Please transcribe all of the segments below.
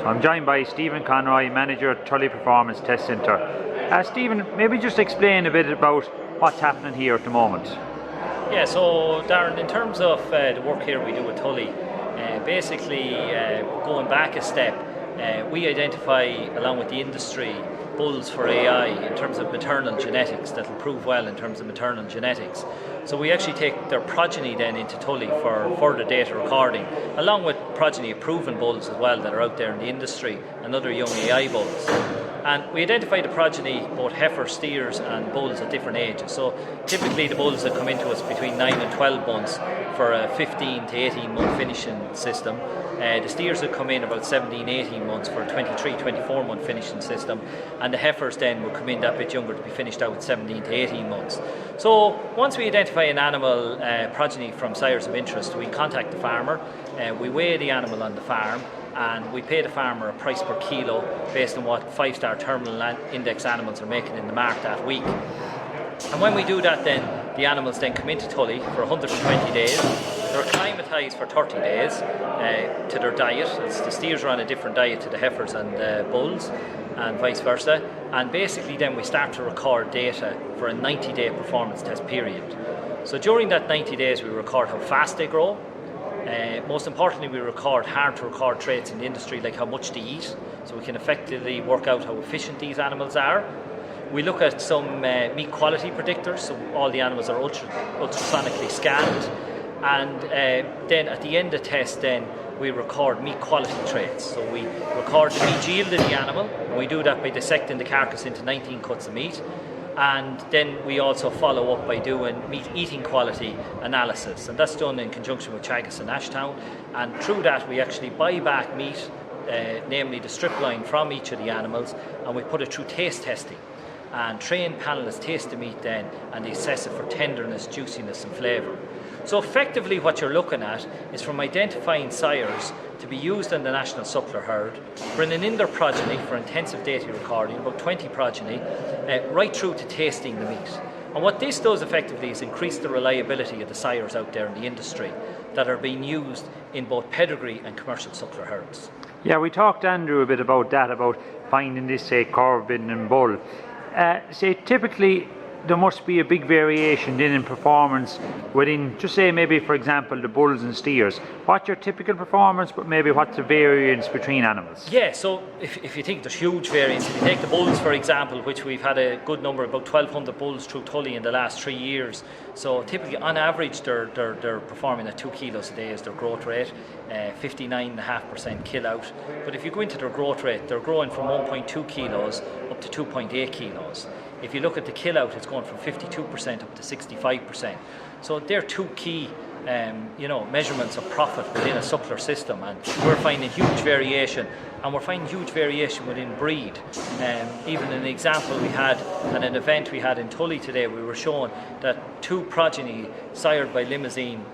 I'm joined by Stephen Conroy, Manager at Tully Performance Test Centre. Stephen, maybe just explain a bit about what's happening here at the moment. Yeah, so Darren, in terms of the work here we do at Tully, basically going back a step, we identify along with the industry bulls for AI in terms of maternal genetics that will prove well in terms of maternal genetics. So we actually take their progeny then into Tully for further data recording, along with progeny of proven bulls as well that are out there in the industry and other young AI bulls. And we identify the progeny, both heifers, steers and bulls at different ages. So typically the bulls that come into us between 9 and 12 months for a 15 to 18 month finishing system. The steers that come in about 17, 18 months for a 23, 24 month finishing system. And the heifers then will come in that bit younger to be finished out with 17 to 18 months. So once we identify an animal progeny from sires of interest, we contact the farmer, we weigh the animal on the farm, and we pay the farmer a price per kilo based on what 5-star terminal index animals are making in the market that week. And when we do that, then the animals then come into Tully for 120 days. They're acclimatised for 30 days to their diet, as the steers are on a different diet to the heifers and the bulls, and vice versa. And basically then we start to record data for a 90-day performance test period. So during that 90 days we record how fast they grow. Most importantly, we record hard to record traits in the industry like how much they eat, so we can effectively work out how efficient these animals are. We look at some meat quality predictors, so all the animals are ultrasonically scanned, and then at the end of the test then we record meat quality traits. So we record the meat yield of the animal, and we do that by dissecting the carcass into 19 cuts of meat. And then we also follow up by doing meat eating quality analysis, and that's done in conjunction with Teagasc and Ashtown. And through that we actually buy back meat, namely the strip line from each of the animals, and we put it through taste testing. And trained panellists taste the meat then, and they assess it for tenderness, juiciness and flavour. So effectively what you're looking at is from identifying sires to be used in the national suppler herd, bringing in their progeny for intensive data recording, about 20 progeny, right through to tasting the meat. And what this does effectively is increase the reliability of the sires out there in the industry that are being used in both pedigree and commercial suppler herds. Yeah, we talked, Andrew, a bit about that, about finding this, say, curve-bitten bull. Say, typically, there must be a big variation then in performance within, just say maybe for example the bulls and steers. What's your typical performance, but maybe what's the variance between animals? Yeah, so if you think there's huge variance, if you take the bulls for example, which we've had a good number, about 1,200 bulls through Tully in the last 3 years. So typically on average they're performing at 2 kilos a day as their growth rate, 59.5% kill out. But if you go into their growth rate, they're growing from 1.2 kilos up to 2.8 kilos. If you look at the kill out, it's going from 52% up to 65%. So they're two key measurements of profit within a suppler system, and we're finding huge variation, and we're finding huge variation within breed. Even an example we had at an event we had in Tully today, we were showing that 2 progeny sired by Limousine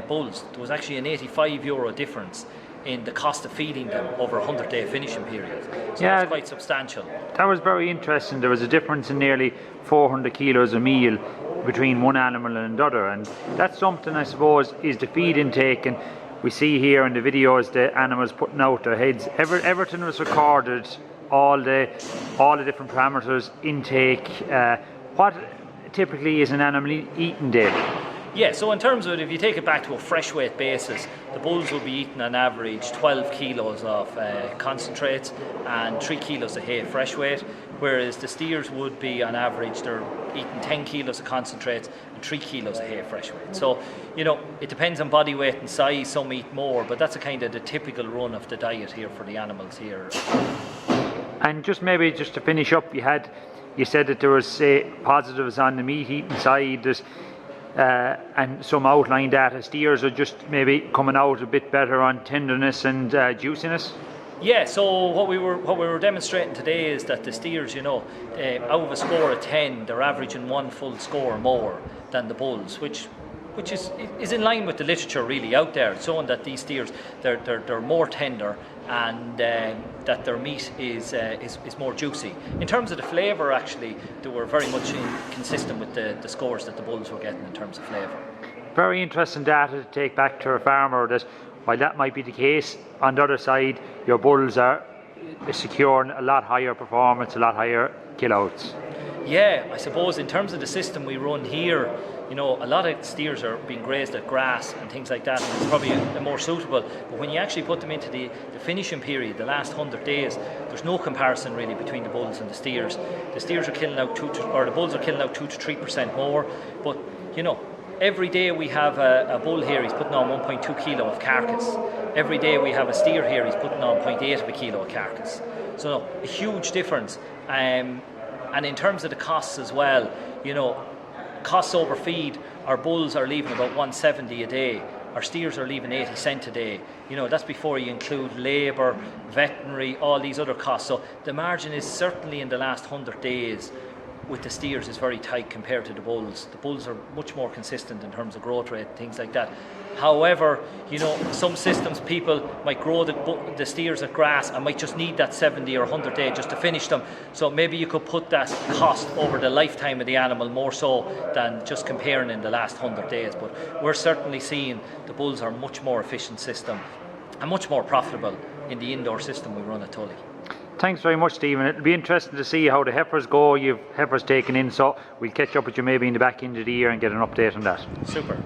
bulls, there was actually an €85 difference in the cost of feeding them over a 100-day finishing period. So yeah, that's quite substantial. That was very interesting. There was a difference in nearly 400 kilos a meal between one animal and another, and that's something I suppose is the feed intake. And we see here in the videos the animals putting out their heads. Everything was recorded, all the different parameters, intake. What typically is an animal eating daily? Yeah, so in terms of it, if you take it back to a fresh weight basis, the bulls will be eating on average 12 kilos of concentrates and 3 kilos of hay fresh weight, whereas the steers would be on average, they're eating 10 kilos of concentrates and 3 kilos of hay fresh weight. So, it depends on body weight and size, some eat more, but that's a kind of the typical run of the diet here for the animals here. And just to finish up, you said that there was, say, positives on the meat eating side. There's and some outline data. Steers are just maybe coming out a bit better on tenderness and juiciness. Yeah, so what we were demonstrating today is that the steers, out of a score of 10, they're averaging 1 full score more than the bulls, which is in line with the literature really out there, showing that these steers they're more tender and that their meat is more juicy. In terms of the flavour, actually, they were very much consistent with the scores that the bulls were getting in terms of flavour. Very interesting data to take back to a farmer, that while that might be the case, on the other side, your bulls are securing a lot higher performance, a lot higher killouts. Yeah, I suppose in terms of the system we run here, you know, a lot of steers are being grazed at grass and things like that, and it's probably a more suitable. But when you actually put them into the finishing period, the last 100 days, there's no comparison really between the bulls and the steers. The steers are killing out the bulls are killing out 2 to 3% more. But you know, every day we have a bull here, he's putting on 1.2 kilo of carcass. Every day we have a steer here, he's putting on 0.8 of a kilo of carcass. So a huge difference. And in terms of the costs as well, you know, costs over feed, our bulls are leaving about 170 a day. Our steers are leaving 80 cents a day. You know, that's before you include labour, veterinary, all these other costs. So the margin is certainly in the last 100 days with the steers is very tight compared to the bulls. The bulls are much more consistent in terms of growth rate, things like that. However, you know, some systems people might grow the steers at grass and might just need that 70 or 100 day just to finish them. So maybe you could put that cost over the lifetime of the animal more so than just comparing in the last 100 days. But we're certainly seeing the bulls are a much more efficient system and much more profitable in the indoor system we run at Tully. Thanks very much, Stephen. It'll be interesting to see how the heifers go. You've heifers taken in, so we'll catch up with you maybe in the back end of the year and get an update on that. Super.